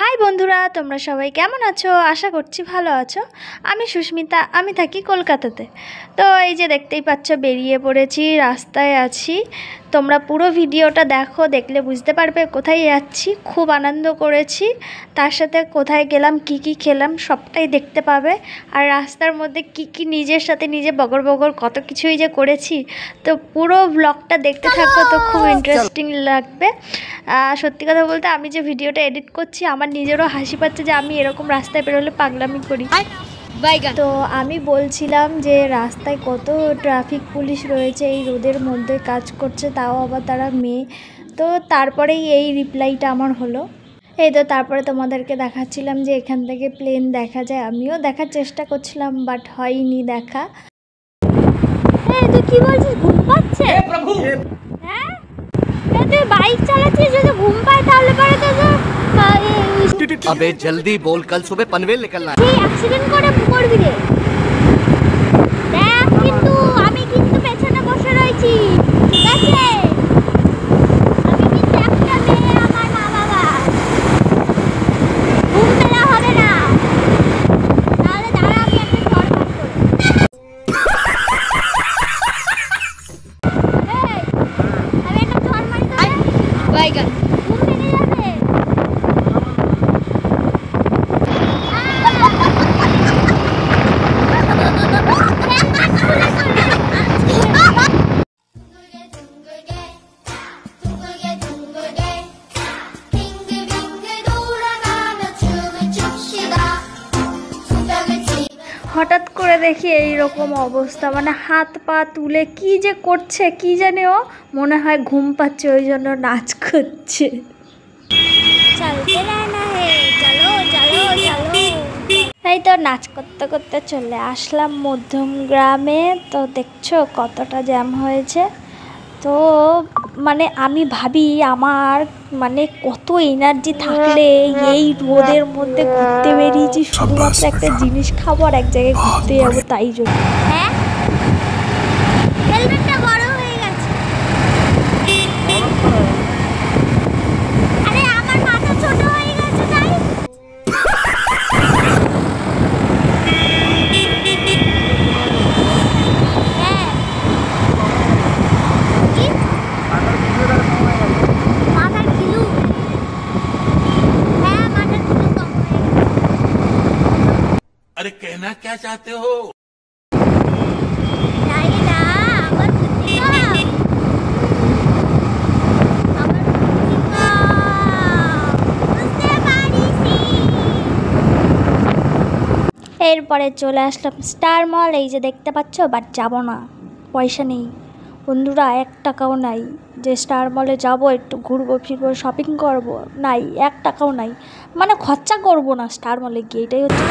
High বন্ধুরা, তোমরা সবাই কেমন আছো? আশা করছি ভালো আছো। আমি সুস্মিতা, আমি থাকি কলকাতাতে। তো এই যে দেখতেই পাচ্ছ, বেরিয়ে পড়েছি, রাস্তায় আছি। তোমরা পুরো ভিডিওটা দেখো, দেখলে বুঝতে পারবে কোথায় যাচ্ছি। খুব আনন্দ করেছি, তার সাথে কোথায় গেলাম, কি কি খেলাম সবটাই দেখতে পাবে। আর রাস্তার মধ্যে কি কি নিজের সাথে নিজে বগর বগর কত কিছুই যে করেছি। তো পুরো ব্লগটা দেখতে থাকো, তো খুব ইন্টারেস্টিং লাগবে। সত্যি কথা বলতে, আমি যে ভিডিওটা এডিট করছি আমার নিজেরও হাসি পাচ্ছে যে আমি এরকম রাস্তায় বেরোলে পাগলামি করি। তো আমি বলছিলাম যে রাস্তায় কত ট্রাফিক পুলিশ রয়েছে, এই রোদের মধ্যে কাজ করছে, তাও আবার তারা মেয়ে। তো তারপরেই এই রিপ্লাইটা আমার হলো। এই তো তারপরে তোমাদেরকে দেখাচ্ছিলাম যে এখান থেকে প্লেন দেখা যায়। আমিও দেখার চেষ্টা করছিলাম, বাট হয়নি দেখা। তুই কি বলছিস, ঘুম পাচ্ছে? হ্যাঁ, তুই বাইক চালাচ্ছিস, যদি ঘুম পায় তাহলে পরে তো अबे जल्दी बोल, कल सुबह पनवेल निकलना है। অ্যাক্সিডেন্ট করে করবি রে। দেখ, কিন্তু আমি কিন্তু পেছনে বসে রয়েছি, ঠিক আছে? আমি কিন্তু একটা মেয়ে, আমার মা বাবা ঘুম পেলে হবে না। তাহলে দাঁড়া, আমি একটা ঝড় বার করি। আমি একটা ঝড় মারি তো, বাইগান ঘুম ভেঙে যাবে। হঠাৎ করে দেখি এই রকম অবস্থা, মানে হাত পা তুলে কি যে করছে কি জানে, ও মনে হয় ঘুম পাচ্ছে, ওই জন্য নাচ করছে। এই তো নাচ করতে করতে চলে আসলাম মধ্যম গ্রামে। তো দেখছো কতটা জ্যাম হয়েছে। তো মানে আমি ভাবি আমার মানে কত এনার্জি থাকলে এই রোদের মধ্যে ঘুরতে বেরিয়েছি, শুধুমাত্র একটা জিনিস খাবো আর এক জায়গায় ঘুরতে যাবো, তাই জন্য। হ্যাঁ, হেলমেটটা বড় হয়ে গেছে। আরে আমার মাথা ছোট হয়ে গেছে তাই। अरे कहना क्या चाहते हो? এরপরে চলে আসলাম স্টার মল। এই যে দেখতে পাচ্ছ, বাট যাবো না, পয়সা নেই বন্ধুরা, 1 টাকাও নাই যে স্টার মলে যাবো, একটু ঘুরবো ফিরবো শপিং করবো, নাই 1 টাকাও নাই, মানে খরচা করবো না স্টার মলে গিয়ে, এটাই হচ্ছে।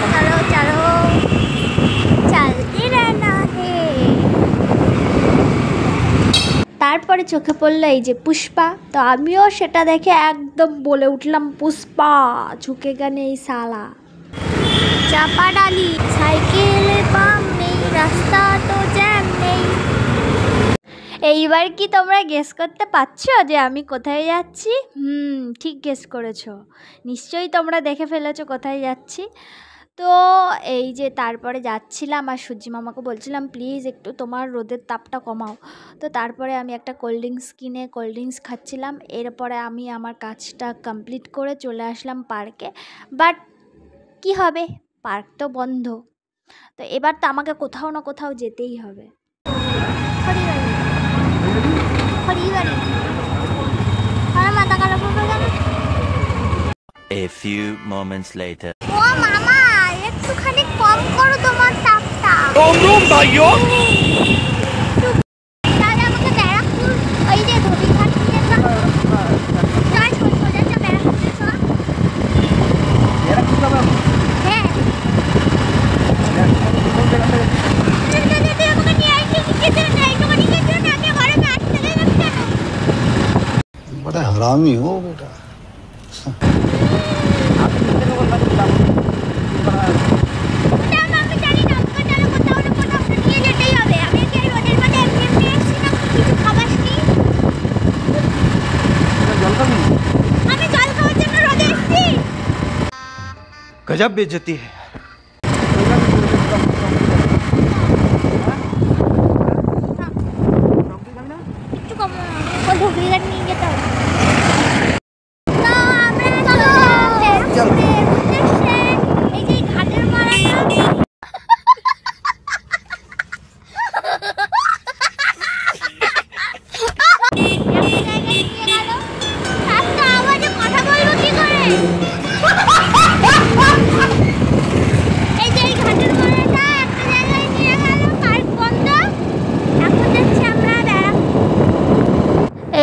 তারপরে চোখে পড়লো এই যে পুষ্পা। তো আমিও সেটা দেখে একদম বলে উঠলাম, পুষ্পা ঝুঁকে নেই সালা। চাপা ডালি সাইকেলে পাম নেই, রাস্তা তো জ্যাম নেই। এইবার কি তোমরা গেস করতে পারছো যে আমি কোথায় যাচ্ছি? ঠিক গেস করেছো, নিশ্চয়ই তোমরা দেখে ফেলেছো কোথায় যাচ্ছি। তো এই যে তারপরে যাচ্ছিলাম আর সূর্যি মামাকে বলছিলাম, প্লিজ একটু তোমার রোদের তাপটা কমাও। তো তারপরে আমি একটা কোল্ড ড্রিঙ্কস কিনে কোল্ড ড্রিঙ্কস খাচ্ছিলাম। এরপরে আমি আমার কাজটা কমপ্লিট করে চলে আসলাম পার্কে। বাট কি হবে, পার্ক তো বন্ধ। তো এবার তো আমাকে কোথাও না কোথাও যেতেই হবে। A few moments later. ও মামা, একটুখানি কম করো তোমার তাপটা। भाइयों তাহলে আমাকে ব্যারাকপুর ওই যে ধোবিঘাট নিয়ে যাও। চল সোজা যা ব্যারাকপুরে চল। হ্যাঁ, তুই আমাকে নিয়ে আসছিস, কিছু না, একটুখানি কিছু না, আগে ঘরে আসতে দেবে কেন? बड़ा हरामी हो बेटा। আমি জানি না, আমাকে চলো কোথাও না কোথাও নিয়ে যেতেই হবে। আমি কি এই রোদের মধ্যে এমনি এমনি এসছি না, কিছু খাবার নি। আমি জল খাওয়ার জন্য রোদে এসছি। गजब बेइज्जती है।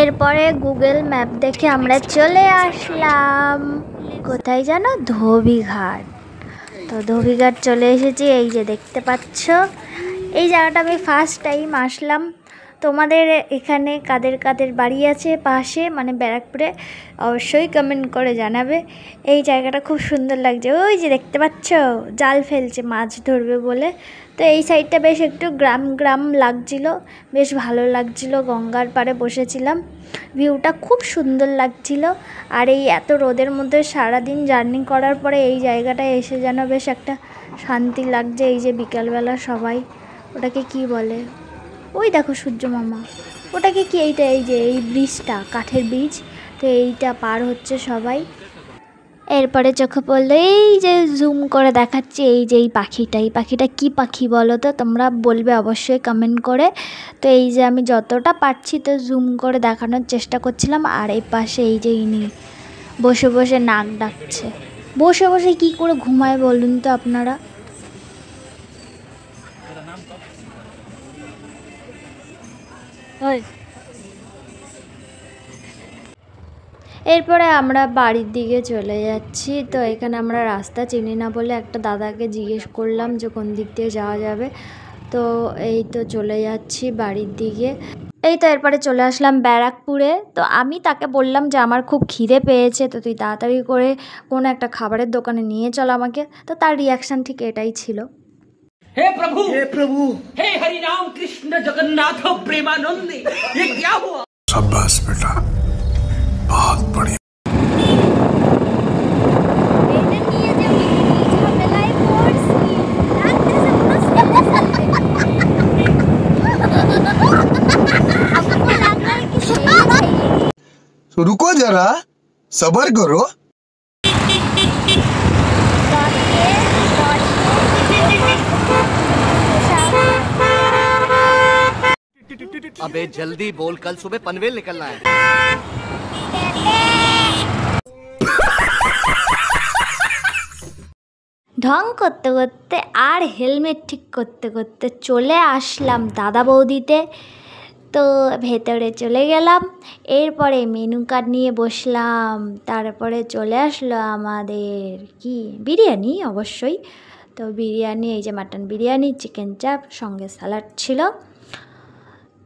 এরপরে গুগল ম্যাপ দেখে আমরা চলে আসলাম কোথায় জানো, ধোবিঘাট। তো ধোবিঘাট চলে এসেছি, এই যে দেখতে পাচ্ছ এই জায়গাটা আমি ফার্স্ট টাইম আসলাম। তোমাদের এখানে কাদের কাদের বাড়ি আছে পাশে, মানে ব্যারাকপুরে, অবশ্যই কমেন্ট করে জানাবে। এই জায়গাটা খুব সুন্দর লাগছে, ওই যে দেখতে পাচ্ছ জাল ফেলছে মাছ ধরবে বলে। তো এই সাইডটা বেশ একটু গ্রাম গ্রাম লাগছিল, বেশ ভালো লাগছিল। গঙ্গার পাড়ে বসেছিলাম, ভিউটা খুব সুন্দর লাগছিল। আর এই এত রোদের মধ্যে সারাদিন জার্নি করার পরে এই জায়গাটায় এসে যেন বেশ একটা শান্তি লাগছে। এই যে বিকালবেলা সবাই, ওটাকে কি বলে, ওই দেখো সূর্য মামা, ওটাকে কি, এইটা এই যে এই ব্রিজটা, কাঠের ব্রিজ, তো এইটা পার হচ্ছে সবাই। এরপরে চোখে পড়লো এই যে জুম করে দেখাচ্ছি, এই যে এই পাখিটা কি পাখি বলো তো, তোমরা বলবে অবশ্যই কমেন্ট করে। তো এই যে আমি যতটা পারছি তো জুম করে দেখানোর চেষ্টা করছিলাম। আর এই পাশে এই যে ইনি বসে বসে নাক ডাকছে, বসে বসে কি করে ঘুমায় বলুন তো আপনারা। এরপরে আমরা বাড়ির দিকে চলে যাচ্ছি। তো এখানে আমরা রাস্তা চিনি না বলে একটা দাদাকে জিজ্ঞেস করলাম যে কোন দিক দিয়ে যাওয়া যাবে। তো এই তো চলে যাচ্ছি বাড়ির দিকে। এই তো এরপরে চলে আসলাম ব্যারাকপুরে। তো আমি তাকে বললাম যে আমার খুব খিদে পেয়েছে, তো তুই তাড়াতাড়ি করে কোনো একটা খাবারের দোকানে নিয়ে চল আমাকে। তো তার রিয়াকশান ঠিক এটাই ছিল। हे प्रभु हे हरि राम कृष्ण जगन्नाथ प्रेमानंदी, ये क्या हुआ? शाबाश बेटा, बहुत बढ़िया। तो रुको जरा, सब्र करो। अबे जल्दी बोल, कल सुबह पनवेल निकलना है। ঢং করতে করতে আর হেলমেট ঠিক করতে করতে চলে আসলাম দাদা বৌদিতে। তো ভেতরে চলে গেলাম, এরপরে মেনু কার্ড নিয়ে বসলাম। তারপরে চলে আসলো আমাদের কি বিরিয়ানি, অবশ্যই। তো বিরিয়ানি, এই যে মাটন বিরিয়ানি, চিকেন চাপ, সঙ্গে স্যালাড ছিল।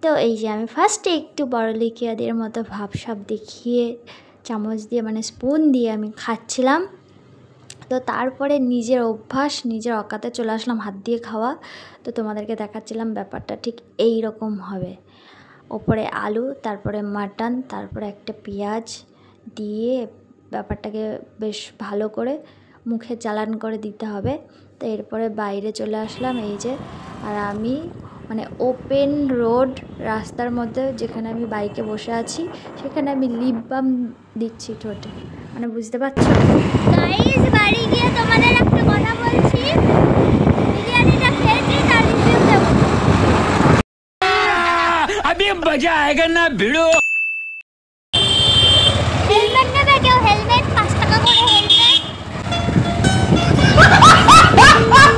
তো এই যে আমি ফার্স্টে একটু বড়লিকিয়াদের মতো ভাবসাব দেখিয়ে চামচ দিয়ে, মানে স্পুন দিয়ে আমি খাচ্ছিলাম। তো তারপরে নিজের অভ্যাস, নিজের অকাতে চলে আসলাম হাত দিয়ে খাওয়া। তো তোমাদেরকে দেখাচ্ছিলাম ব্যাপারটা ঠিক এই রকম হবে। ওপরে আলু, তারপরে মাটন, তারপরে একটা পেঁয়াজ দিয়ে ব্যাপারটাকে বেশ ভালো করে মুখে চালান করে দিতে হবে। তো এরপরে বাইরে চলে আসলাম, এই যে। আর আমি মানে ওপেন রোড রাস্তার মধ্যে, যেখানে আমি বাইকে বসে আছি, সেখানে আমি লিপ বাম দিচ্ছি ঠোঁটে, মানে বুঝতে পারছো। গাইস, বাড়ি গিয়ে তোমাদের একটা কথা বলছি, বিরিয়ানিটা খেয়েছি তার রিভিউ দেব। अभी मजा आएगा ना भिड़ो। হেলমেট নেবে কেউ? হেলমেট 5 টাকা করে হেলমেট।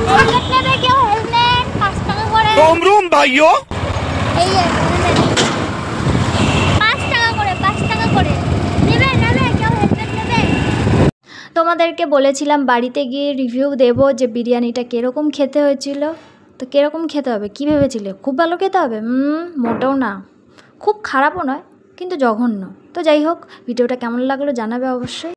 হেলমেট নেবে কেউ? হেলমেট 5 টাকা করে। रोम रोम भाइयों। এই যে 5 টাকা করে, 5 টাকা করে নেবে কেউ? হেলমেট নেবে? তোমাদেরকে বলেছিলাম বাড়িতে গিয়ে রিভিউ দেব যে বিরিয়ানিটা কীরকম খেতে হয়েছিল। তো কীরকম খেতে হবে কী ভেবেছিলে? খুব ভালো খেতে হবে? মোটেও না, খুব খারাপও নয়, কিন্তু জঘন্য। তো যাই হোক, ভিডিওটা কেমন লাগলো জানাবে অবশ্যই।